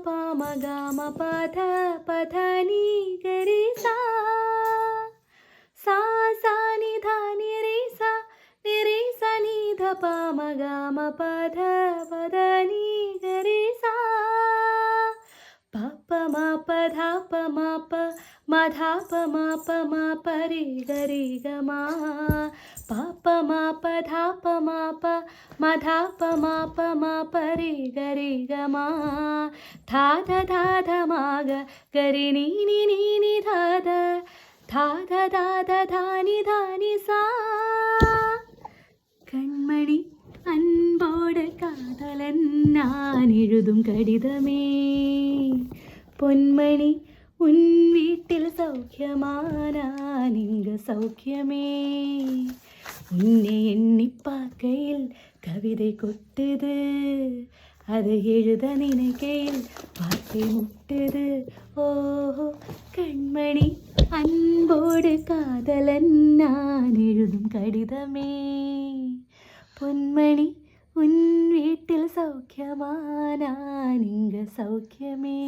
ப ம க ம ப த ப த நீ க ரே சா சா சா நி த நி ரே சா நி த ப ம க ம ப த ப த நீ க ரே சா ப ப ம ப த ப ம ப ம த ப ம ப ம ப ரே க ரே க மா ப ப ம ப த ப ம ப ம த ப ம ப ம ப ரே க ரே க மா த த த த ம க க ரே நீ நீ நீ நீ த த த த த த த நீ த நீ சா கண்மணி அன்போடு காதலன் நான் எழுதும் கடிதமே பொன்மணி உன் வீட்டில் சௌக்கியமா நான் இங்கு சௌக்கியமே உன்னை எண்ணி பார்க்கையில் கவிதை கொட்டுது அதை எழுத நினைக்கையில் வார்த்தை முட்டுது ஓஹோ கண்மணி அன்போடு காதலன் நான் எழுதும் கடிதமே பொன்மணி உன் வீட்டில் சௌக்கியமா நான் இங்கு சௌக்கியமே.